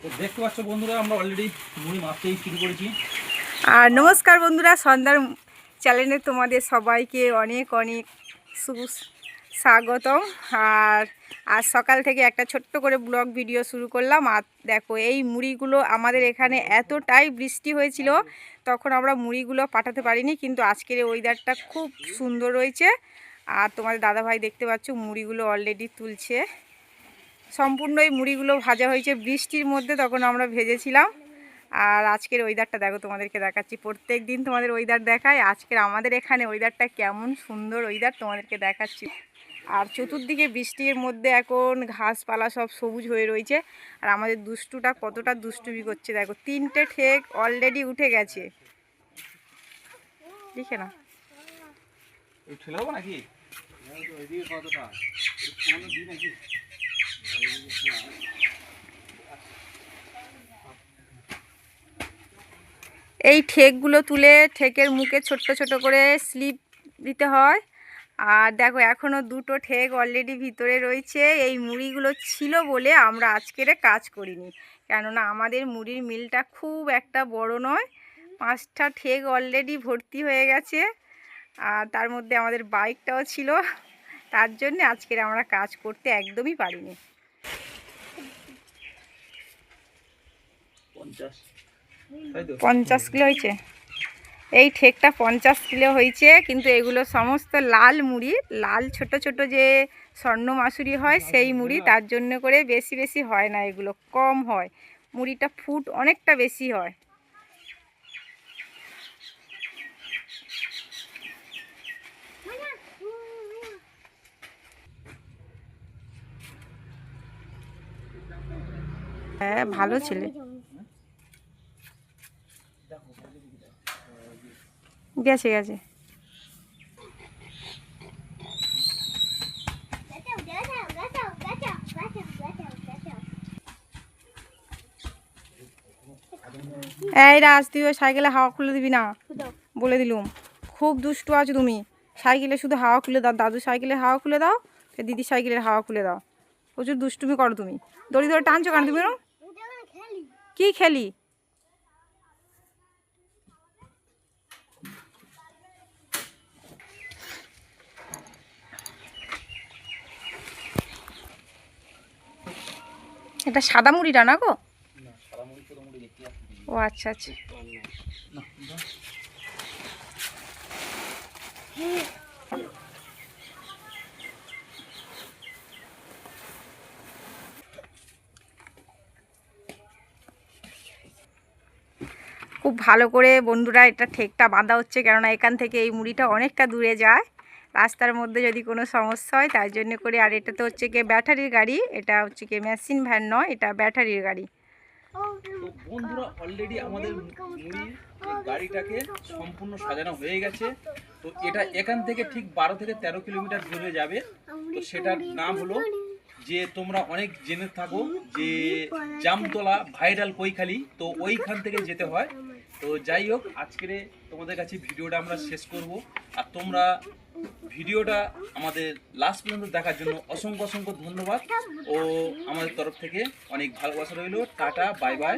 তো দেখতে পাচ্ছ বন্ধুরা, আমরা অলরেডি মুড়ি মাছতেই শুরু করেছি। আর নমস্কার বন্ধুরা, সন্ধ্যার চ্যানেলে তোমাদের সবাইকে অনেক অনেক স্বাগতম। আর আজ সকাল থেকে একটা ছোট্ট করে ব্লগ ভিডিও শুরু করলাম। আর দেখো, এই মুড়িগুলো আমাদের এখানে এতটাই বৃষ্টি হয়েছিল, তখন আমরা মুড়িগুলো পাঠাতে পারিনি, কিন্তু আজকের ওয়েদারটা খুব সুন্দর রয়েছে। আর তোমাদের দাদাভাই দেখতে পাচ্ছ মুড়িগুলো অলরেডি তুলছে। সম্পূর্ণ এই মুড়িগুলো ভাজা হয়েছে বৃষ্টির মধ্যে, তখন আমরা ভেজেছিলাম। আর আজকের ওয়েদারটা দেখো, তোমাদেরকে দেখাচ্ছি। প্রত্যেক দিন তোমাদের ওয়েদার দেখায়, আজকের আমাদের এখানে ওয়েদারটা কেমন সুন্দর ওয়েদার তোমাদেরকে দেখাচ্ছি। আর চতুর্দিকে বৃষ্টির মধ্যে এখন ঘাসপালা সব সবুজ হয়ে রয়েছে। আর আমাদের দুষ্টুটা কতটা দুষ্টুমি করছে দেখো, 3টে ঠেক অলরেডি উঠে গেছে। দেখে না নাকি এই ঠেকগুলো তুলে ঠেকের মুখে ছোট্ট ছোট করে স্লিপ দিতে হয়। আর দেখো, এখনও 2টো ঠেক অলরেডি ভিতরে রয়েছে। এই মুড়িগুলো ছিল বলে আমরা আজকের কাজ করিনি, কেননা আমাদের মুড়ির মিলটা খুব একটা বড় নয়। 5টা ঠেক অলরেডি ভর্তি হয়ে গেছে। আর তার মধ্যে আমাদের বাইকটাও ছিল, তার জন্য আজকের আমরা কাজ করতে একদমই পারিনি। 50 কিলো হয়েছে এই ঠেকটা, 50 কিলো হয়েছে। কিন্তু এগুলো সমস্ত লাল মুড়ি, লাল ছোট ছোট যে স্বর্ণ মাসুরি হয় সেই মুড়ি, তার জন্য করে বেশি বেশি হয় না, এগুলো কম হয়। মুড়িটা ফুট অনেকটা বেশি হয়। হ্যাঁ, ভালো ছেলে। গেছে গেছে এই রাজ, তুই ওই সাইকেলে হাওয়া খুলে দিবি না, বলে দিলুম। খুব দুষ্টু আছো তুমি। সাইকেলে শুধু হাওয়া খুলে দাও, দাদু সাইকেলে হাওয়া খুলে দাও, দিদি সাইকেলের হাওয়া খুলে দাও। প্রচুর দুষ্টুমি করো তুমি। দড়ি ধরে টানছো কেন তুমি? কি খেলি? এটা সাদা মুড়িটা না গো? ও আচ্ছা আচ্ছা। খুব ভালো করে বন্ধুরা এটা ঠেকটা বাঁধা হচ্ছে, কেননা এখান থেকে এই মুড়িটা অনেকটা দূরে যায়। রাস্তার মধ্যে যদি কোনো সমস্যা হয় তাই জন্য করে। আর এটা তো হচ্ছে কি ব্যাটারির গাড়ি, এটা হচ্ছে কি মেশিন ভ্যান নয়, এটা ব্যাটারির গাড়ি। তো বন্ধুরা, অলরেডি আমাদের মুড়ির গাড়িটাকে সম্পূর্ণ সাজানো হয়ে গেছে। তো এটা এখান থেকে ঠিক 12 থেকে 13 কিলোমিটার দূরে যাবে। তো সেটার নাম হলো, যে তোমরা অনেক জেনে থাকো যে জামতলা ভাইরাল কৈখালি, তো ওইখান থেকে যেতে হয়। তো যাই হোক, আজকের তোমাদের কাছে ভিডিওটা আমরা শেষ করব। আর তোমরা ভিডিওটা আমাদের লাস্ট পর্যন্ত দেখার জন্য অসংখ্য অসংখ্য ধন্যবাদ ও আমাদের তরফ থেকে অনেক ভালোবাসা রইল। Tata, bye bye.